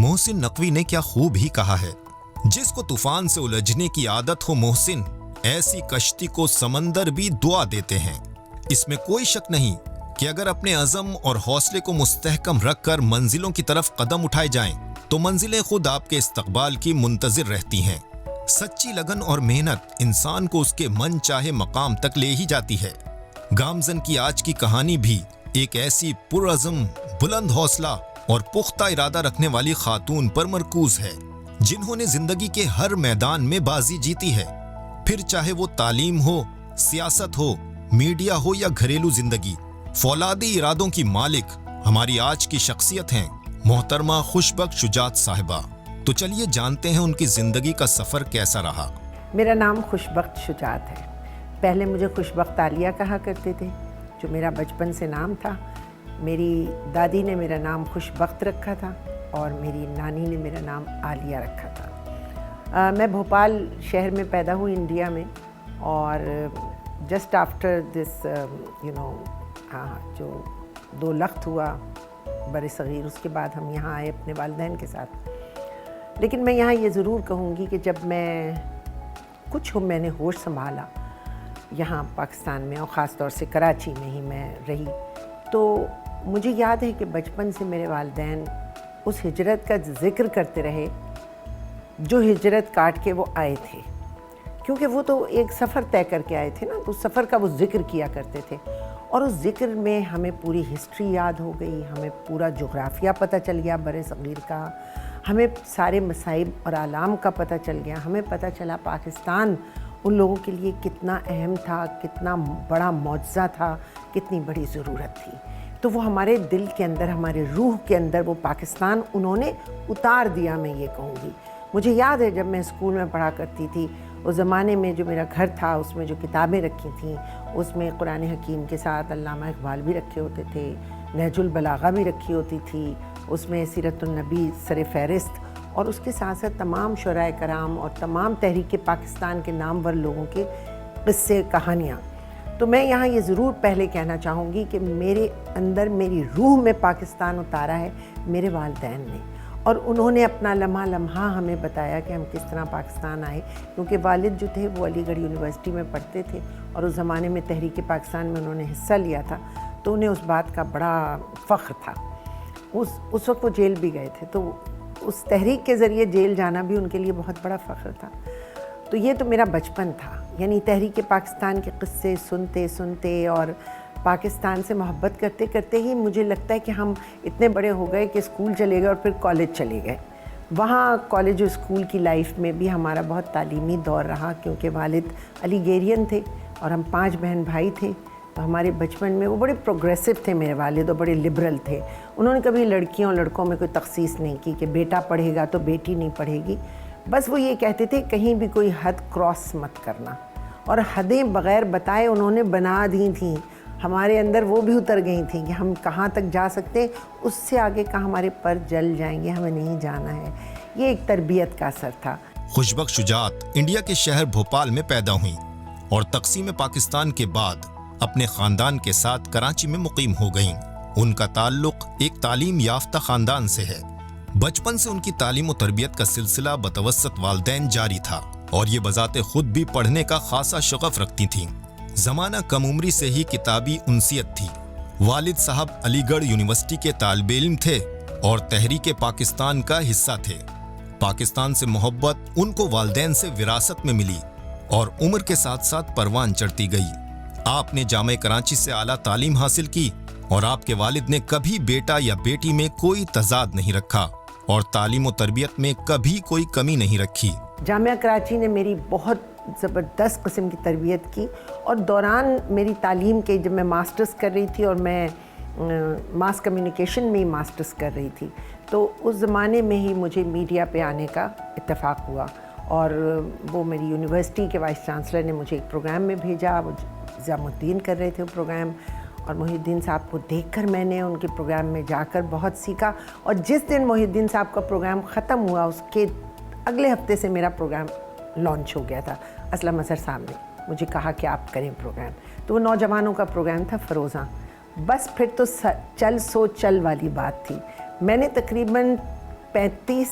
محسن نقوی نے کیا خوب ہی کہا ہے، جس کو طوفان سے الجھنے کی عادت ہو محسن، ایسی کشتی کو سمندر بھی دعا دیتے ہیں۔ اس میں کوئی شک نہیں کہ اگر اپنے عزم اور حوصلے کو مستحکم رکھ کر منزلوں کی طرف قدم اٹھائے جائیں تو منزلیں خود آپ کے استقبال کی منتظر رہتی ہیں۔ سچی لگن اور محنت انسان کو اس کے من چاہے مقام تک لے ہی جاتی ہے۔ گامزن کی آج کی کہانی بھی ایک ایسی پرعزم، بلند حوصلہ اور پختہ ارادہ رکھنے والی خاتون پر مرکوز ہے، جنہوں نے زندگی کے ہر میدان میں بازی جیتی ہے، پھر چاہے وہ تعلیم ہو، سیاست ہو، میڈیا ہو یا گھریلو زندگی۔ فولادی ارادوں کی مالک ہماری آج کی شخصیت ہیں محترمہ خوشبخت شجاعت صاحبہ۔ تو چلیے جانتے ہیں ان کی زندگی کا سفر کیسا رہا۔ میرا نام خوشبخت شجاعت ہے۔ پہلے مجھے خوشبخت عالیہ کہا کرتے تھے، جو میرا بچپن سے نام تھا۔ میری دادی نے میرا نام خوشبخت رکھا تھا اور میری نانی نے میرا نام عالیہ رکھا تھا۔ میں بھوپال شہر میں پیدا ہوئی انڈیا میں، اور جسٹ آفٹر دس جو 2 لخت ہوا بر صغیر، اس کے بعد ہم یہاں آئے اپنے والدین کے ساتھ۔ لیکن میں یہاں یہ ضرور کہوں گی کہ جب میں نے ہوش سنبھالا یہاں پاکستان میں، اور خاص طور سے کراچی میں ہی میں رہی، تو مجھے یاد ہے کہ بچپن سے میرے والدین اس ہجرت کا ذکر کرتے رہے جو ہجرت کاٹ کے وہ آئے تھے، کیونکہ وہ تو ایک سفر طے کر کے آئے تھے نا، تو اس سفر کا وہ ذکر کیا کرتے تھے، اور اس ذکر میں ہمیں پوری ہسٹری یاد ہو گئی، ہمیں پورا جغرافیہ پتہ چل گیا بر صغیر کا، ہمیں سارے مصائب اور آلام کا پتہ چل گیا، ہمیں پتہ چلا پاکستان ان لوگوں کے لیے کتنا اہم تھا، کتنا بڑا معجزہ تھا، کتنی بڑی ضرورت تھی۔ تو وہ ہمارے دل کے اندر، ہمارے روح کے اندر وہ پاکستان انہوں نے اتار دیا، میں یہ کہوں گی۔ مجھے یاد ہے جب میں اسکول میں پڑھا کرتی تھی، اس زمانے میں جو میرا گھر تھا اس میں جو کتابیں رکھی تھیں، اس میں قرآن حکیم کے ساتھ علامہ اقبال بھی رکھے ہوتے تھے، نہج البلاغہ بھی رکھی ہوتی تھی، اس میں سیرت النبی سر فہرست، اور اس کے ساتھ ساتھ تمام شعراء کرام اور تمام تحریک پاکستان کے نامور لوگوں کے قصے، کہانیاں۔ تو میں یہاں یہ ضرور پہلے کہنا چاہوں گی کہ میرے اندر، میری روح میں پاکستان اتارا ہے میرے والدین نے، اور انہوں نے اپنا لمحہ لمحہ ہمیں بتایا کہ ہم کس طرح پاکستان آئے، کیونکہ والد جو تھے وہ علی گڑھ یونیورسٹی میں پڑھتے تھے، اور اس زمانے میں تحریک پاکستان میں انہوں نے حصہ لیا تھا، تو انہیں اس بات کا بڑا فخر تھا۔ اس وقت وہ جیل بھی گئے تھے، تو اس تحریک کے ذریعے جیل جانا بھی ان کے لیے بہت بڑا فخر تھا۔ تو یہ تو میرا بچپن تھا، یعنی تحریک پاکستان کے قصے سنتے سنتے اور پاکستان سے محبت کرتے کرتے ہی مجھے لگتا ہے کہ ہم اتنے بڑے ہو گئے کہ اسکول چلے گئے اور پھر کالج چلے گئے۔ وہاں کالج اور اسکول کی لائف میں بھی ہمارا بہت تعلیمی دور رہا، کیونکہ والد علی گیرین تھے اور ہم 5 بہن بھائی تھے، تو ہمارے بچپن میں وہ بڑے پروگریسو تھے میرے والد، اور بڑے لبرل تھے۔ انہوں نے کبھی لڑکیوں اور لڑکوں میں کوئی تخصیص نہیں کی کہ بیٹا پڑھے گا تو بیٹی نہیں پڑھے گی، بس وہ یہ کہتے تھے کہیں بھی کوئی حد کراس مت کرنا، اور حدیں بغیر بتائے انہوں نے بنا دی تھیں، ہمارے اندر وہ بھی اتر گئی تھیں کہ ہم کہاں تک جا سکتے، اس سے آگے کا ہمارے پر جل جائیں گے، ہمیں نہیں جانا ہے۔ یہ ایک تربیت کا اثر تھا۔ خوشبخت شجاعت انڈیا کے شہر بھوپال میں پیدا ہوئیں اور تقسیم پاکستان کے بعد اپنے خاندان کے ساتھ کراچی میں مقیم ہو گئیں۔ ان کا تعلق ایک تعلیم یافتہ خاندان سے ہے۔ بچپن سے ان کی تعلیم و تربیت کا سلسلہ بتوسط والدین جاری تھا، اور یہ بذات خود بھی پڑھنے کا خاصا شغف رکھتی تھیں۔ زمانہ کم عمری سے ہی کتابی انسیت تھی۔ والد صاحب علی گڑھ یونیورسٹی کے طالب علم تھے اور تحریک پاکستان کا حصہ تھے۔ پاکستان سے محبت ان کو والدین سے وراثت میں ملی، اور عمر کے ساتھ ساتھ پروان چڑھتی گئی۔ آپ نے جامعہ کراچی سے اعلیٰ تعلیم حاصل کی، اور آپ کے والد نے کبھی بیٹا یا بیٹی میں کوئی تضاد نہیں رکھا، اور تعلیم و تربیت میں کبھی کوئی کمی نہیں رکھی۔ جامعہ کراچی نے میری بہت زبردست قسم کی تربیت کی، اور دوران میری تعلیم کے جب میں ماسٹرز کر رہی تھی، اور میں ماس کمیونیکیشن میں ہی ماسٹرز کر رہی تھی، تو اس زمانے میں ہی مجھے میڈیا پہ آنے کا اتفاق ہوا، اور وہ میری یونیورسٹی کے وائس چانسلر نے مجھے ایک پروگرام میں بھیجا۔ وہ نظام الدین کر رہے تھے وہ پروگرام، اور محی الدین صاحب کو دیکھ کر میں نے ان کے پروگرام میں جا کر بہت سیکھا، اور جس دن محی الدین صاحب کا پروگرام ختم ہوا اس کے اگلے ہفتے سے میرا پروگرام لانچ ہو گیا تھا۔ اسلم اظہر صاحب نے مجھے کہا کہ آپ کریں پروگرام، تو وہ نوجوانوں کا پروگرام تھا فروزاں۔ بس پھر تو چل سو چل والی بات تھی۔ میں نے تقریباً 35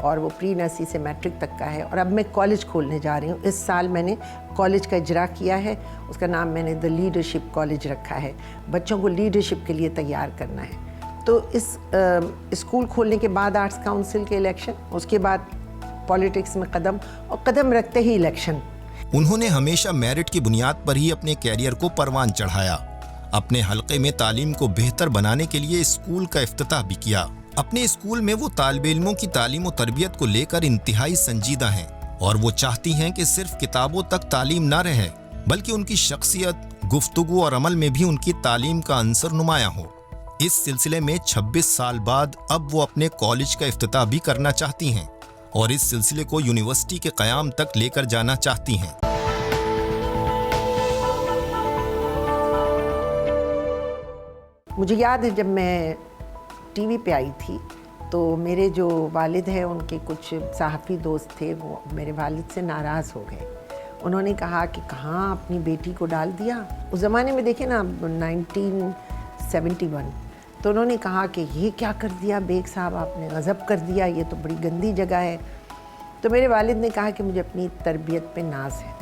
اور وہ پری نرسری سے میٹرک تک کا ہے، اور اب میں کالج کھولنے جا رہی ہوں۔ اس سال میں نے کالج کا اجرا کیا ہے، اس کا نام میں نے دی لیڈرشپ کالج رکھا ہے، بچوں کو لیڈرشپ کے لیے تیار کرنا ہے۔ تو اس اسکول کھولنے کے بعد آرٹس کاؤنسل کے الیکشن، اس کے بعد پولیٹکس میں قدم رکھتے ہی الیکشن۔ انہوں نے ہمیشہ میرٹ کی بنیاد پر ہی اپنے کیریئر کو پروان چڑھایا۔ اپنے حلقے میں تعلیم کو بہتر بنانے کے لیے اسکول کا افتتاح بھی کیا۔ اپنے اسکول میں وہ طالب علموں کی تعلیم و تربیت کو لے کر انتہائی سنجیدہ ہیں، اور وہ چاہتی ہیں کہ صرف کتابوں تک تعلیم نہ رہے بلکہ ان کی شخصیت، گفتگو اور عمل میں بھی ان کی تعلیم کا عنصر نمایاں ہو۔ اس سلسلے میں 26 سال بعد اب وہ اپنے کالج کا افتتاح بھی کرنا چاہتی ہیں اور اس سلسلے کو یونیورسٹی کے قیام تک لے کر جانا چاہتی ہیں۔ مجھے یاد ہے جب میں ٹی وی پہ آئی تھی تو میرے جو والد ہیں ان کے کچھ صحافی دوست تھے، وہ میرے والد سے ناراض ہو گئے۔ انہوں نے کہا کہ کہاں اپنی بیٹی کو ڈال دیا۔ اس زمانے میں دیکھیں نا 1971، تو انہوں نے کہا کہ یہ کیا کر دیا بیگ صاحب، آپ نے غضب کر دیا، یہ تو بڑی گندی جگہ ہے۔ تو میرے والد نے کہا کہ مجھے اپنی تربیت پہ ناز ہے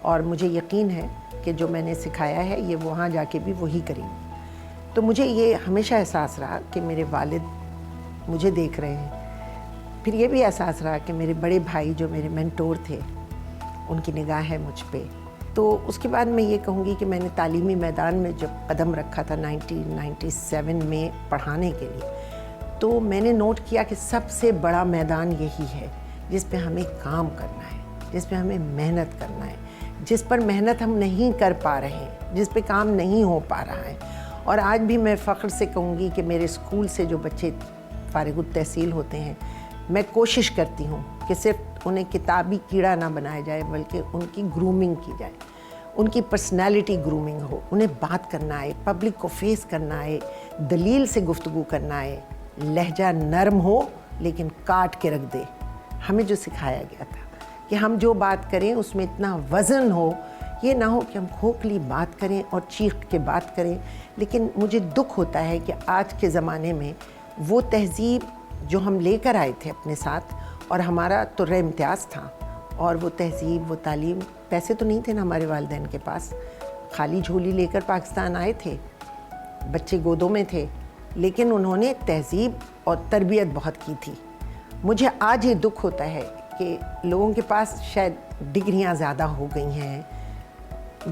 اور مجھے یقین ہے کہ جو میں نے سکھایا ہے یہ وہاں جا کے بھی وہی کریں۔ تو مجھے یہ ہمیشہ احساس رہا کہ میرے والد مجھے دیکھ رہے ہیں۔ پھر یہ بھی احساس رہا کہ میرے بڑے بھائی جو میرے مینٹور تھے ان کی نگاہ ہے مجھ پہ۔ تو اس کے بعد میں یہ کہوں گی کہ میں نے تعلیمی میدان میں جب قدم رکھا تھا 1997 میں پڑھانے کے لیے، تو میں نے نوٹ کیا کہ سب سے بڑا میدان یہی ہے جس پہ ہمیں کام کرنا ہے، جس پہ ہمیں محنت کرنا ہے، جس پر محنت ہم نہیں کر پا رہے ہیں، جس پہ کام نہیں ہو پا رہا ہے۔ اور آج بھی میں فخر سے کہوں گی کہ میرے اسکول سے جو بچے فارغ التحصیل ہوتے ہیں، میں کوشش کرتی ہوں کہ صرف انہیں کتابی کیڑا نہ بنایا جائے بلکہ ان کی گرومنگ کی جائے، ان کی پرسنالٹی گرومنگ ہو، انہیں بات کرنا آئے، پبلک کو فیس کرنا آئے، دلیل سے گفتگو کرنا آئے، لہجہ نرم ہو لیکن کاٹ کے رکھ دے۔ ہمیں جو سکھایا گیا تھا کہ ہم جو بات کریں اس میں اتنا وزن ہو، یہ نہ ہو کہ ہم کھوکھلی بات کریں اور چیخ کے بات کریں۔ لیکن مجھے دکھ ہوتا ہے کہ آج کے زمانے میں وہ تہذیب جو ہم لے کر آئے تھے اپنے ساتھ، اور ہمارا تو امتیاز تھا، اور وہ تہذیب، وہ تعلیم، پیسے تو نہیں تھے نا ہمارے والدین کے پاس، خالی جھولی لے کر پاکستان آئے تھے، بچے گودوں میں تھے، لیکن انہوں نے تہذیب اور تربیت بہت کی تھی۔ مجھے آج یہ دکھ ہوتا ہے کہ لوگوں کے پاس شاید ڈگریاں زیادہ ہو گئی ہیں،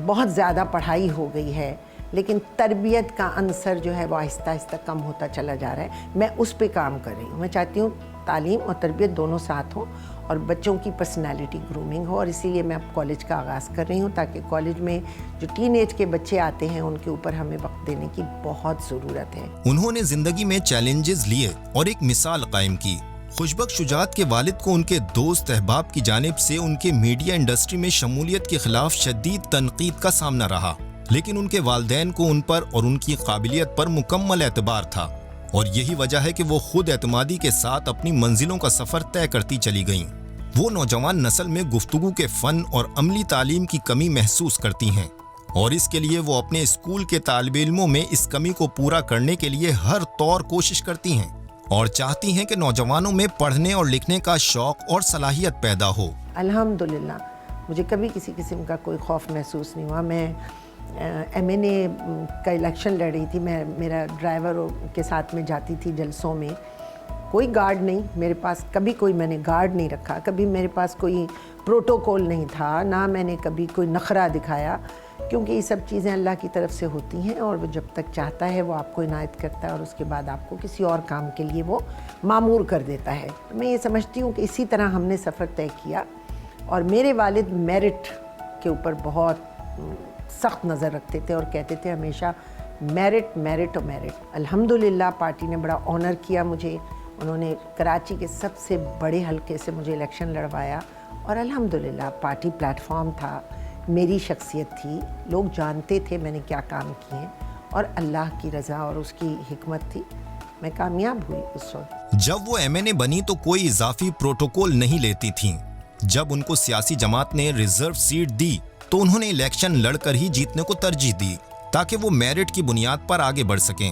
بہت زیادہ پڑھائی ہو گئی ہے، لیکن تربیت کا عنصر جو ہے وہ آہستہ آہستہ کم ہوتا چلا جا رہا ہے۔ میں اس پہ کام کر رہی ہوں۔ میں چاہتی ہوں تعلیم اور تربیت دونوں ساتھ ہوں اور بچوں کی پرسنالٹی گرومنگ ہو، اور اسی لیے میں اب کالج کا آغاز کر رہی ہوں تاکہ کالج میں جو ٹین ایج کے بچے آتے ہیں ان کے اوپر ہمیں وقت دینے کی بہت ضرورت ہے۔ انہوں نے زندگی میں چیلنجز لیے اور ایک مثال قائم کی۔ خوشبخش شجاعت کے والد کو ان کے دوست احباب کی جانب سے ان کے میڈیا انڈسٹری میں شمولیت کے خلاف شدید تنقید کا سامنا رہا، لیکن ان کے والدین کو ان پر اور ان کی قابلیت پر مکمل اعتبار تھا، اور یہی وجہ ہے کہ وہ خود اعتمادی کے ساتھ اپنی منزلوں کا سفر طے کرتی چلی گئیں۔ وہ نوجوان نسل میں گفتگو کے فن اور عملی تعلیم کی کمی محسوس کرتی ہیں، اور اس کے لیے وہ اپنے اسکول کے طالب علموں میں اس کمی کو پورا کرنے کے لیے ہر طور کوشش کرتی ہیں اور چاہتی ہیں کہ نوجوانوں میں پڑھنے اور لکھنے کا شوق اور صلاحیت پیدا ہو۔ الحمدللہ مجھے کبھی کسی قسم کا کوئی خوف محسوس نہیں ہوا۔ میں ایم این اے کا الیکشن لڑ رہی تھی، میرا ڈرائیور کے ساتھ میں جاتی تھی جلسوں میں، کوئی گارڈ نہیں میرے پاس، کبھی کوئی میں نے گارڈ نہیں رکھا، کبھی میرے پاس کوئی پروٹوکول نہیں تھا، نہ میں نے کبھی کوئی نخرہ دکھایا، کیونکہ یہ سب چیزیں اللہ کی طرف سے ہوتی ہیں، اور وہ جب تک چاہتا ہے وہ آپ کو عنایت کرتا ہے اور اس کے بعد آپ کو کسی اور کام کے لیے وہ مامور کر دیتا ہے۔ میں یہ سمجھتی ہوں کہ اسی طرح ہم نے سفر طے کیا، اور میرے والد میرٹ کے اوپر بہت سخت نظر رکھتے تھے اور کہتے تھے ہمیشہ میرٹ میرٹ اور میرٹ۔ الحمدللہ پارٹی نے بڑا آنر کیا مجھے، انہوں نے کراچی کے سب سے بڑے حلقے سے مجھے الیکشن لڑوایا، اور الحمدللہ پارٹی پلیٹ فارم تھا، میری شخصیت تھی، لوگ جانتے تھے میں نے کیا کام کیے ہیں، اور اللہ کی رضا اور اس کی حکمت تھی، میں کامیاب ہوئی اس وقت۔ جب وہ ایم این اے بنی تو کوئی اضافی پروٹوکول نہیں لیتی تھیں۔ جب ان کو سیاسی جماعت نے ریزرو سیٹ دی تو انہوں نے الیکشن لڑ کر ہی جیتنے کو ترجیح دی تاکہ وہ میرٹ کی بنیاد پر آگے بڑھ سکیں۔